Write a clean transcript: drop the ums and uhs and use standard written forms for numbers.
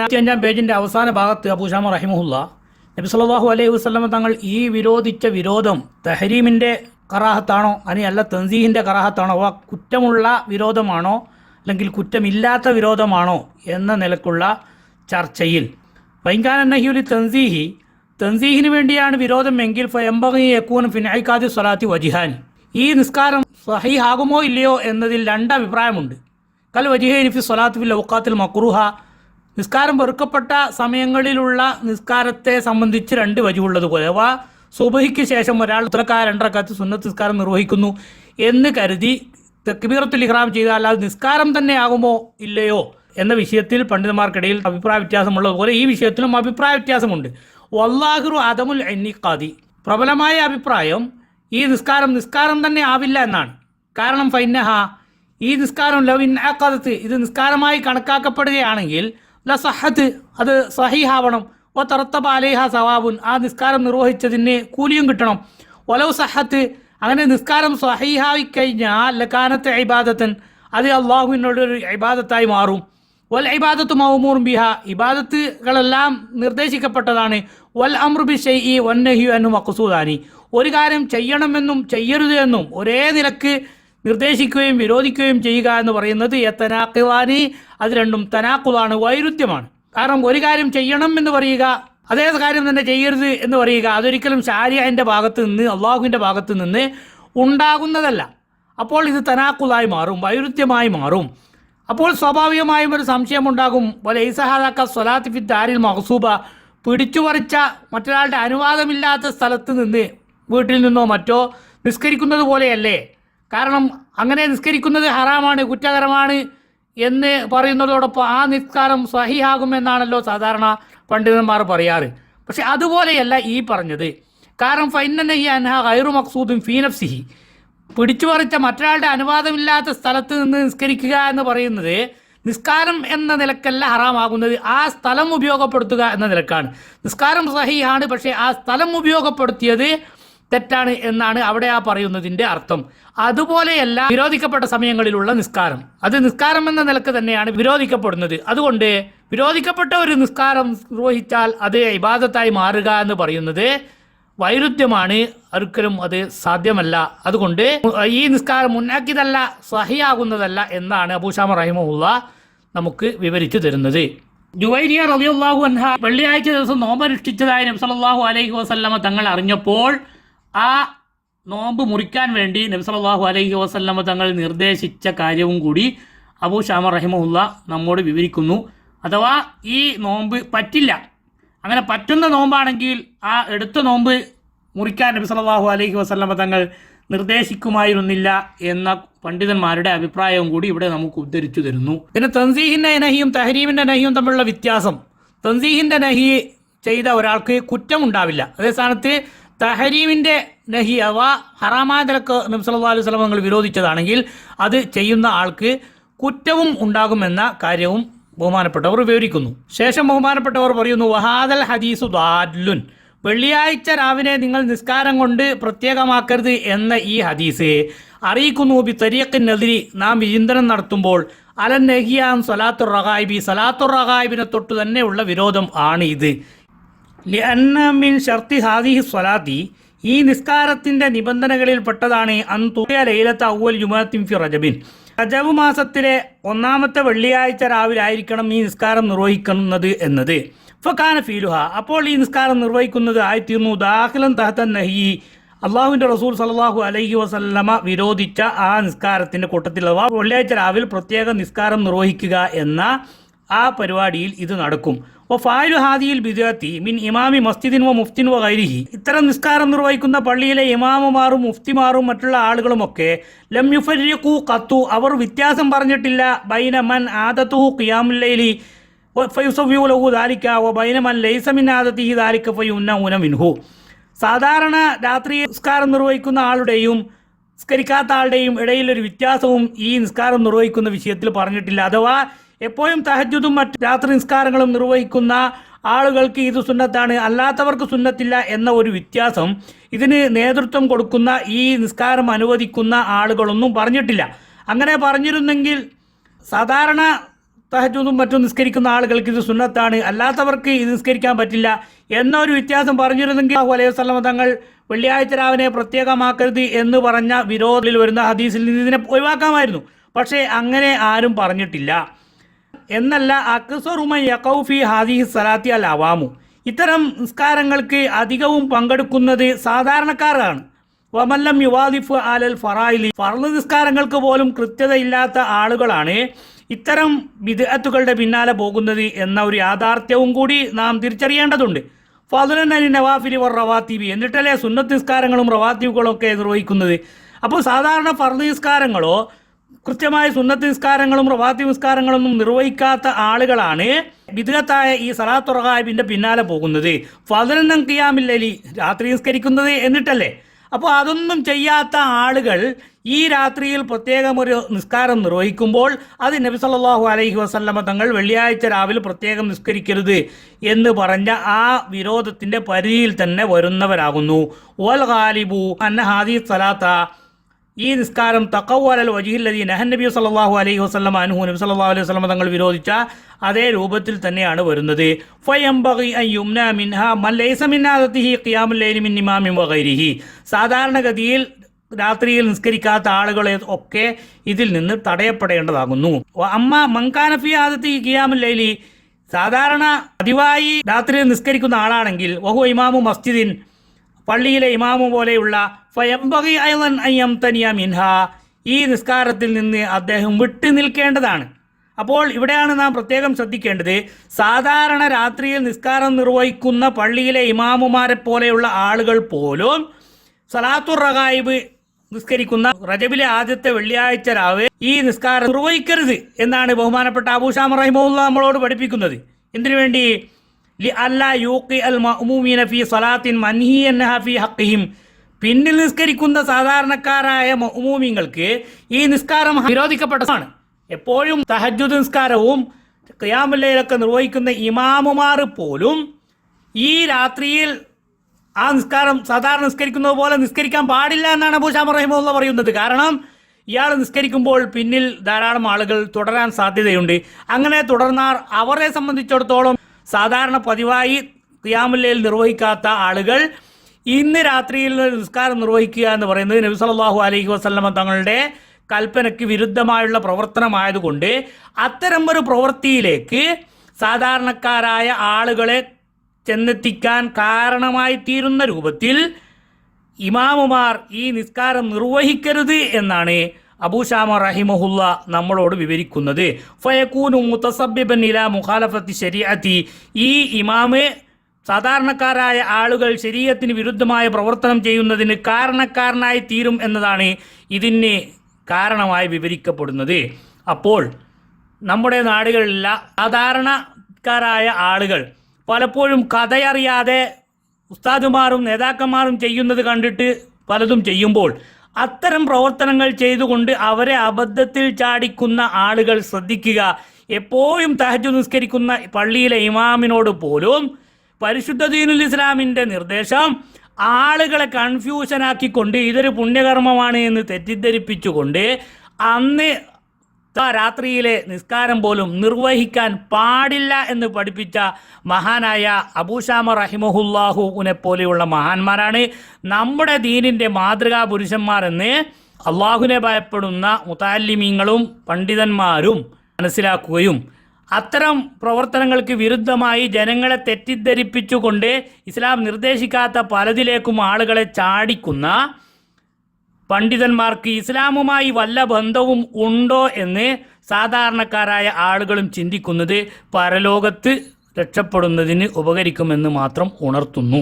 5 പേജിൻ്റെ അവസാന ഭാഗത്ത് അബൂശാമ റഹിമഹുല്ല നബി സല്ലല്ലാഹു അലൈഹി വസല്ലം തങ്ങൾ ഈ വിരോധിച്ച വിരോധം തഹരീമിൻ്റെ കറാഹത്താണോ അല്ല തൻസീഹിൻ്റെ കറാഹത്താണോ കുറ്റമുള്ള വിരോധമാണോ അല്ലെങ്കിൽ കുറ്റമില്ലാത്ത വിരോധമാണോ എന്ന നിലക്കുള്ള ചർച്ചയിൽ വൈകാന നഹിയുലി തൻസീഹിന് വേണ്ടിയാണ് വിരോധം എങ്കിൽ ഫയംബഗി യകൂന ഫി ഇൻഇഖാദി സ്വലാത്തി വജിഹാനി, ഈ നിസ്കാരം സഹീഹാകുമോ ഇല്ലയോ എന്നതിൽ 2 അഭിപ്രായമുണ്ട്. കൽ വജിഹൈനി ഫി സ്വലാത്തി ഫിൽ ഔഖാത്തിൽ മക്റൂഹ, നിസ്കാരം വെറുക്കപ്പെട്ട സമയങ്ങളിലുള്ള നിസ്കാരത്തെ സംബന്ധിച്ച് 2 വജുവുള്ളതുപോലെ സുബഹിക്ക് ശേഷം ഒരാൾ ഉത്തരക്കായ 2 റക്അത്ത് സുന്നത്ത് നിസ്കാരം നിർവഹിക്കുന്നു എന്ന് കരുതി തക്ബീറത്തുൽ ഇഹ്റാം ചെയ്താൽ അത് നിസ്കാരം തന്നെ ആകുമോ ഇല്ലയോ എന്ന വിഷയത്തിൽ പണ്ഡിതന്മാർക്കിടയിൽ അഭിപ്രായ വ്യത്യാസമുള്ളതുപോലെ ഈ വിഷയത്തിലും അഭിപ്രായ വ്യത്യാസമുണ്ട്. വല്ലാഹിറു അദമുൽ ഇൻഇഖാദി, പ്രബലമായ അഭിപ്രായം ഈ നിസ്കാരം തന്നെ ആവില്ല എന്നാണ്. കാരണം ഫൈനഹ, ഈ നിസ്കാരം ലവ് ഇൻഇഖാദത്ത്, ഇത് നിസ്കാരമായി കണക്കാക്കപ്പെടുകയാണെങ്കിൽ ലസഹത്ത്, അത് സഹീഹാവണം. വ തറത്തബ അലൈഹ സവാബുൻ, ആ നിസ്കാരം നിർവഹിച്ചതിന് കൂലിയും കിട്ടണം. വലവ് സഹത്ത്, അങ്ങനെ നിസ്കാരം സഹീഹായി കഴിഞ്ഞാൽ ലകാനത്ത് ഇബാദത്തൻ, അത് അള്ളാഹുവിനോടൊരു ഇബാദത്തായി മാറും. വൽ ഇബാദത്തു മഅ്മൂറുൻ ബിഹ, ഇബാദത്തുകളെല്ലാം നിർദ്ദേശിക്കപ്പെട്ടതാണ്. വൽ അംറു ബിശൈഇ വന്നഹ്യു അൻഹു മഖ്സൂദാനി, ഒരു കാര്യം ചെയ്യണമെന്നും ചെയ്യരുത് എന്നും ഒരേ നിലക്ക് നിർദ്ദേശിക്കുകയും വിരോധിക്കുകയും ചെയ്യുക എന്ന് പറയുന്നത് യതനാഖിവാനി, അത് രണ്ടും തനാഖുദാണ്, വൈരുദ്ധ്യമാണ്. കാരണം ഒരു കാര്യം ചെയ്യണം എന്ന് പറയുക, അതേ കാര്യം തന്നെ ചെയ്യരുത് എന്ന് പറയുക, അതൊരിക്കലും ശാരിഅന്റെ ഭാഗത്ത് നിന്ന് അള്ളാഹുവിൻ്റെ ഭാഗത്ത് നിന്ന് ഉണ്ടാകുന്നതല്ല. അപ്പോൾ ഇത് തനാഖുദായി മാറും, വൈരുദ്ധ്യമായി മാറും. അപ്പോൾ സ്വാഭാവികമായും ഒരു സംശയമുണ്ടാകും. വലൈസഹാദക സ്വലാത്തി ഫി ദാരിൽ മഗ്സൂബ, പിടിച്ചുപറിച്ച മറ്റൊരാളുടെ അനുവാദമില്ലാത്ത സ്ഥലത്ത് നിന്ന് വീട്ടിൽ നിന്നോ മറ്റോ നിസ്കരിക്കുന്നത് പോലെയല്ലേ? കാരണം അങ്ങനെ നിസ്കരിക്കുന്നത് ഹറാമാണ്, കുറ്റകരമാണ് എന്ന് പറയുന്നതോടൊപ്പം ആ നിസ്കാരം സഹിഹാകുമെന്നാണല്ലോ സാധാരണ പണ്ഡിതന്മാർ പറയാറ്. പക്ഷെ അതുപോലെയല്ല ഈ പറഞ്ഞത്. കാരണം ഫൈനനഹി അൻഹ ഗൈറു മഖ്സൂദുൻ ഫീ നഫ്സിഹി, പിടിച്ചു പറിച്ച മറ്റൊരാളുടെ അനുവാദമില്ലാത്ത സ്ഥലത്ത് നിന്ന് നിസ്കരിക്കുക എന്ന് പറയുന്നത് നിസ്കാരം എന്ന നിലക്കല്ല ഹറാമാകുന്നത്, ആ സ്ഥലം ഉപയോഗപ്പെടുത്തുക എന്ന നിലക്കാണ്. നിസ്കാരം സഹീഹാണ്, പക്ഷേ ആ സ്ഥലം ഉപയോഗപ്പെടുത്തിയത് തെറ്റാണ് എന്നാണ് അവിടെ ആ പറയുന്നതിൻ്റെ അർത്ഥം. അതുപോലെയല്ല വിരോധിക്കപ്പെട്ട സമയങ്ങളിലുള്ള നിസ്കാരം, അത് നിസ്കാരം എന്ന നിലക്ക് തന്നെയാണ് വിരോധിക്കപ്പെടുന്നത്. അതുകൊണ്ട് വിരോധിക്കപ്പെട്ട ഒരു നിസ്കാരം നിർവഹിച്ചാൽ അത് ഇബാദത്തായി മാറുക എന്ന് പറയുന്നത് വൈരുദ്ധ്യമാണ്, ഒരിക്കലും അത് സാധ്യമല്ല. അതുകൊണ്ട് ഈ നിസ്കാരം മുന്നാക്കിയതല്ല, സഹിയാകുന്നതല്ല എന്നാണ് അബൂശാമ റഹിമഹുല്ല നമുക്ക് വിവരിച്ചു തരുന്നത്. ജുവൈരിയ റളിയല്ലാഹു അൻഹ വെള്ളിയാഴ്ച ദിവസം നോമ്പനുഷ്ഠിച്ചതായി നബി സല്ലല്ലാഹു അലൈഹി വസല്ലമ തങ്ങൾ അറിഞ്ഞപ്പോൾ ആ നോമ്പ് മുറിക്കാൻ വേണ്ടി നബി സല്ലല്ലാഹു അലൈഹി വസല്ലമ തങ്ങൾ നിർദ്ദേശിച്ച കാര്യവും കൂടി അബൂശാമ റഹിമഹുല്ല നമ്മോട് വിവരിക്കുന്നു. അഥവാ ഈ നോമ്പ് പറ്റില്ല, അങ്ങനെ പറ്റുന്ന നോമ്പാണെങ്കിൽ ആ എടുത്ത നോമ്പ് മുറിക്കാൻ നബി സല്ലല്ലാഹു അലൈഹി വസല്ലമ തങ്ങൾ നിർദ്ദേശിക്കുമായിരുന്നില്ല എന്ന പണ്ഡിതന്മാരുടെ അഭിപ്രായവും കൂടി ഇവിടെ നമുക്ക് ഉദ്ധരിച്ചു തരുന്നു. പിന്നെ തൻസീഹിൻ്റെ നഹിയും തഹരീമിൻ്റെ നഹിയും തമ്മിലുള്ള വ്യത്യാസം, തൻസീഹിൻ്റെ നഹി ചെയ്ത ഒരാൾക്ക് കുറ്റമുണ്ടാവില്ല. അതേ സ്ഥാനത്ത് തഹരീമിൻ്റെ നഹി അഥവാ ഹറാമായ നിലക്ക് നബി സല്ലല്ലാഹു അലൈഹി വസല്ലം തങ്ങൾ വിരോധിച്ചതാണെങ്കിൽ അത് ചെയ്യുന്ന ആൾക്ക് കുറ്റവും ഉണ്ടാകുമെന്ന കാര്യവും ബഹുമാനപ്പെട്ടവർ വിവരിക്കുന്നു. ശേഷം ബഹുമാനപ്പെട്ടവർ പറയുന്നു, വഹാദൽ ഹദീസു ദാലുൻ, വെള്ളിയാഴ്ച രാവിലെ നിങ്ങൾ നിസ്കാരം കൊണ്ട് പ്രത്യേകമാക്കരുത് എന്ന ഈ ഹദീസ് അറിയിക്കുന്നു ബി തരീഖിൻ നദിരി, നാം വിചിന്തനം നടത്തുമ്പോൾ അലൻ നഹിയാൻ സലാത്തുർ റഗായിബി, സലാത്തുർ റഗായിബിനെ തൊട്ട് തന്നെയുള്ള വിരോധം ആണ് ഇത്. ലിഅന്ന മിൻ ഷർത്തി ഹാദിഹി സ്വലാത്തി, ഈ നിസ്കാരത്തിൻ്റെ നിബന്ധനകളിൽ പെട്ടതാണ് അൻ തുഖിയ ലൈലത്ത അവ്വൽ ജുമുഅത്തിൻ ഫി റജബിൻ, റജബ് മാസത്തിലെ 1ാമത്തെ വെള്ളിയാഴ്ച രാവിലെ ആയിരിക്കണം ഈ നിസ്കാരം നിർവഹിക്കുന്നത് എന്നത്. ഫകാന ഫീലുഹ, അപ്പോൾ ഈ നിസ്കാരം നിർവഹിക്കുന്നത് ആയിത്തീർന്നു ദാഖിലൻ തഹ്ത നഹി, അള്ളാഹുവിൻ്റെ റസൂൽ സല്ലല്ലാഹു അലൈഹി വസല്ലമ വിരോധിച്ച ആ നിസ്കാരത്തിൻ്റെ കൂട്ടത്തിൽ അഥവാ വെള്ളിയാഴ്ച രാവിലെ പ്രത്യേക നിസ്കാരം നിർവഹിക്കുക എന്ന ആ പരിപാടിയിൽ ഇത് നടക്കും. ഓ ഫായിലു ഹാദിയിൽ ബിദഅത്തി മിൻ ഇമാമി മസ്ജിദിൻ വ മുഫ്തിൻ വ ഗൈരിഹി, ഇത്തരം നിസ്കാരം നിർവഹിക്കുന്ന പള്ളിയിലെ ഇമാമുമാരും മുഫ്തിമാരും മറ്റുള്ള ആളുകളുമൊക്കെ ലം യുഫരിഖു ഖത്തു, അവർ വ്യത്യാസം പറഞ്ഞിട്ടില്ല ബൈന മൻ ആദതുഹു ഖിയാമുൽ ലൈലി ഫയുസവ്വിഉ ലഹു ദാലിക വ ബൈന മൻ ലൈസ മിൻ ആദതിഹി ദാലിക ഫയുന്നഉന മിൻഹു, സാധാരണ രാത്രി നിസ്കാരം നിർവഹിക്കുന്ന ആളുടെയും നിസ്കരിക്കാത്ത ആളുടെയും ഇടയിലൊരു വ്യത്യാസവും ഈ നിസ്കാരം നിർവഹിക്കുന്ന വിഷയത്തിൽ പറഞ്ഞിട്ടില്ല. അഥവാ എപ്പോഴും തഹജ്ജുദും മറ്റ് രാത്രി നിസ്കാരങ്ങളും നിർവഹിക്കുന്ന ആളുകൾക്ക് ഇത് സുന്നത്താണ്, അല്ലാത്തവർക്ക് സുന്നത്തില്ല എന്ന ഒരു വ്യത്യാസം ഇതിന് നേതൃത്വം കൊടുക്കുന്ന ഈ നിസ്കാരം അനുവദിക്കുന്ന ആളുകളൊന്നും പറഞ്ഞിട്ടില്ല. അങ്ങനെ പറഞ്ഞിരുന്നെങ്കിൽ സാധാരണ തഹജ്ജുദും മറ്റും നിസ്കരിക്കുന്ന ആളുകൾക്ക് ഇത് സുന്നത്താണ്, അല്ലാത്തവർക്ക് ഇത് നിസ്കരിക്കാൻ പറ്റില്ല എന്നൊരു വ്യത്യാസം പറഞ്ഞിരുന്നെങ്കിൽ അലൈഹി വസല്ലം തങ്ങൾ വെള്ളിയാഴ്ച രാവിനെ പ്രത്യേകമാക്കരുത് എന്ന് പറഞ്ഞ വിരോധത്തിൽ വരുന്ന ഹദീസിൽ നിന്ന് ഇതിനെ ഒഴിവാക്കാമായിരുന്നു. പക്ഷേ അങ്ങനെ ആരും പറഞ്ഞിട്ടില്ല. എന്നല്ല, അക്സറുമ യഖൗഫി ഹാദിഹി സലാത്തി അൽ അവാമു, ഇത്തരം നിസ്കാരങ്ങൾക്ക് അധികവും പങ്കെടുക്കുന്നത് സാധാരണക്കാരാണ്. വമല്ലം യുവാദിഫ് അലൽ ഫറായിലി, ഫർള് നിസ്കാരങ്ങൾക്ക് പോലും കൃത്യതയില്ലാത്ത ആളുകളാണ് ഇത്തരം ബിദ്അത്തുകളുടെ പിന്നാലെ പോകുന്നത് എന്ന ഒരു യാഥാർത്ഥ്യവും കൂടി നാം തിരിച്ചറിയേണ്ടതുണ്ട്. ഫദ്ലൻ അനി നവാഫിലി വർ റവാത്തിബി, എന്നിട്ടല്ലേ സുന്നത്ത് നിസ്കാരങ്ങളും റവാത്തിബുകളും ഒക്കെ നിർവഹിക്കുന്നത്. അപ്പോൾ സാധാരണ ഫർള് നിസ്കാരങ്ങളോ കൃത്യമായ സുന്നത്ത് നിസ്കാരങ്ങളും റവാത്തിബ് നിസ്കാരങ്ങളൊന്നും നിർവഹിക്കാത്ത ആളുകളാണ് ബിദ്അത്തായ ഈ സലാത്തുർ റഗായിബിന്റെ പിന്നാലെ പോകുന്നത്. ഫദ്ലൻ ഖിയാമിൽ ലൈലി, രാത്രി നിസ്കരിക്കുന്നത് എന്നിട്ടല്ലേ. അപ്പോൾ അതൊന്നും ചെയ്യാത്ത ആളുകൾ ഈ രാത്രിയിൽ പ്രത്യേകം ഒരു നിസ്കാരം നിർവഹിക്കുമ്പോൾ അത് നബി സല്ലല്ലാഹു അലൈഹി വസല്ലമ തങ്ങൾ വെള്ളിയാഴ്ച രാവിലെ പ്രത്യേകം നിസ്കരിക്കരുത് എന്ന് പറഞ്ഞ ആ വിരോധത്തിന്റെ പരിധിയിൽ തന്നെ വരുന്നവരാകുന്നു. വൽ ഗാലിബു അന്ന ഹാദി സലാത്ത, ഈ നിസ്കാരം തഖവ്വലൽ വജ്ഹില്ലദീ നഹൻ നബി സല്ലല്ലാഹു അലൈഹി വസല്ലമ അൻഹു, നബി സല്ലല്ലാഹു അലൈഹി വസല്ലമ തങ്ങൾ വിരോധിച്ച അതേ രൂപത്തിൽ തന്നെയാണ് വരുന്നത്. ഫയംബഗി അൻ യുംന മിൻഹാ മൻ ലൈസ മിൻ ആദതിഹി ഖിയാമുൽ ലൈലി മിൻ ഇമാമിൻ വഗൈരിഹി, സാധാരണഗതിയിൽ രാത്രിയിൽ നിസ്കരിക്കാത്ത ആളുകളെ ഒക്കെ ഇതിൽ നിന്ന് തടയപ്പെടേണ്ടതാകുന്നു. അമ്മ മൻകാന ഫി ആദതിഹി ഖിയാമുൽ ലൈലി, സാധാരണ പതിവായി രാത്രിയിൽ നിസ്കരിക്കുന്ന ആളാണെങ്കിൽ വഹു ഇമാമു മസ്ജിദിൻ, പള്ളിയിലെ ഇമാമു പോലെയുള്ള ഫയംബഗി അയ്ളൻ അൻ യംതനിയ മിൻഹാ, ഈ നിസ്കാരത്തിൽ നിന്ന് അദ്ദേഹം വിട്ടു നിൽക്കേണ്ടതാണ്. അപ്പോൾ ഇവിടെയാണ് നാം പ്രത്യേകം ശ്രദ്ധിക്കേണ്ടത്, സാധാരണ രാത്രിയിൽ നിസ്കാരം നിർവഹിക്കുന്ന പള്ളിയിലെ ഇമാമുമാരെ പോലെയുള്ള ആളുകൾ പോലും സലാത്തുർ റഗായിബ് നിസ്കരിക്കുന്ന റജബിലെ ആദ്യത്തെ വെള്ളിയാഴ്ച രാവ് ഈ നിസ്കാരം നിർവഹിക്കരുത് എന്നാണ് ബഹുമാനപ്പെട്ട അബൂ ശാമ റഹിമഹുല്ലാഹ് നമ്മളോട് പഠിപ്പിക്കുന്നത്. എന്തിനു വേണ്ടി? അല്ലാ യൂഖി അൽ മഅ്മൂമീന ഫീ സലാത്തിൻ മൻഹിയൻഹ ഫീ ഹഖ്ഹിം, പിന്നിൽ നിസ്കരിക്കുന്ന സാധാരണക്കാരായ മഅ്മൂമിങ്ങൾക്ക് ഈ നിസ്കാരം വിരോധിക്കപ്പെട്ടതാണ്. എപ്പോഴും തഹജ്ജുദ് നിസ്കാരവും ഖിയാമുൽ ലൈലൊക്കെ നിർവഹിക്കുന്ന ഇമാമുമാർ പോലും ഈ രാത്രിയിൽ ആ നിസ്കാരം സാധാരണ നിസ്കരിക്കുന്നത് പോലെ നിസ്കരിക്കാൻ പാടില്ല എന്നാണ് അബൂ ശാമ റഹിമഹുല്ലാഹ് പറയുന്നത്. കാരണം ഇയാൾ നിസ്കരിക്കുമ്പോൾ പിന്നിൽ ധാരാളം ആളുകൾ തുടരാൻ സാധ്യതയുണ്ട്. അങ്ങനെ തുടർന്നാൽ അവരെ സംബന്ധിച്ചിടത്തോളം സാധാരണ പതിവായി ഖിയാമുൽ ലൈൽ നിർവഹിക്കാത്ത ആളുകൾ ഇന്ന് രാത്രിയിൽ നിസ്കാരം നിർവഹിക്കുക എന്ന് പറയുന്നത് നബി സല്ലല്ലാഹു അലൈഹി വസല്ലമ തങ്ങളുടെ കൽപ്പനയ്ക്ക് വിരുദ്ധമായുള്ള പ്രവർത്തനമായതുകൊണ്ട് അത്തരം ഒരു പ്രവൃത്തിയിലേക്ക് സാധാരണക്കാരായ ആളുകളെ ചെന്നെത്തിക്കാൻ കാരണമായി തീരുന്ന രൂപത്തിൽ ഇമാമുമാർ ഈ നിസ്കാരം നിർവഹിക്കരുത് എന്നാണ് അബൂ ശാമ റഹിമഹുല്ല നമ്മളോട് വിവരിക്കുന്നത്. ഫയകൂനു മുതസബ്ബിബൻ ഇലാ മുഖാലഫത്തി ശരീഅത്തി, ഈ ഇമാമ് സാധാരണക്കാരായ ആളുകൾ ശരീഅത്തിന് വിരുദ്ധമായ പ്രവർത്തനം ചെയ്യുന്നതിന് കാരണക്കാരനായി തീരും എന്നതാണ് ഇതിന് കാരണമായി വിവരിക്കപ്പെടുന്നത്. അപ്പോൾ നമ്മുടെ നാടുകളിലുള്ള സാധാരണക്കാരായ ആളുകൾ പലപ്പോഴും കഥയറിയാതെ ഉസ്താദുമാരും നേതാക്കന്മാരും ചെയ്യുന്നത് കണ്ടിട്ട് പലതും ചെയ്യുമ്പോൾ അത്തരം പ്രവർത്തനങ്ങൾ ചെയ്തുകൊണ്ട് അവരെ അബദ്ധത്തിൽ ചാടിക്കുന്ന ആളുകൾ ശ്രദ്ധിക്കുക. എപ്പോഴും തഹജ്ജുദ് നിസ്കരിക്കുന്ന പള്ളിയിലെ ഇമാമിനോട് പോലും പരിശുദ്ധ ദീനുൽ ഇസ്ലാമിൻ്റെ നിർദ്ദേശം ആളുകളെ കൺഫ്യൂഷനാക്കിക്കൊണ്ട് ഇതൊരു പുണ്യകർമ്മമാണ് എന്ന് തെറ്റിദ്ധരിപ്പിച്ചുകൊണ്ട് അന്ന് രാത്രിയിലെ നിസ്കാരം പോലും നിർവഹിക്കാൻ പാടില്ല എന്ന് പഠിപ്പിച്ച മഹാനായ അബൂ ശാമ റഹിമഹുല്ലാഹുവിനെ പോലെയുള്ള മഹാന്മാരാണ് നമ്മുടെ ദീനിൻ്റെ മാതൃകാ പുരുഷന്മാരെന്ന് അള്ളാഹുവിനെ ഭയപ്പെടുന്ന മുതഅല്ലിമീങ്ങളും പണ്ഡിതന്മാരും മനസ്സിലാക്കുകയും അത്തരം പ്രവർത്തനങ്ങൾക്ക് വിരുദ്ധമായി ജനങ്ങളെ തെറ്റിദ്ധരിപ്പിച്ചുകൊണ്ട് ഇസ്ലാം നിർദ്ദേശിക്കാത്ത പലതിലേക്കും ആളുകളെ ചാടിക്കുന്ന പണ്ഡിതന്മാർക്ക് ഇസ്ലാമുമായി വല്ല ബന്ധവും ഉണ്ടോ എന്ന് സാധാരണക്കാരായ ആളുകളും ചിന്തിക്കുന്നത് പരലോകത്ത് രക്ഷപ്പെടുന്നതിന് ഉപകരിക്കുമെന്ന് മാത്രം ഉണർത്തുന്നു.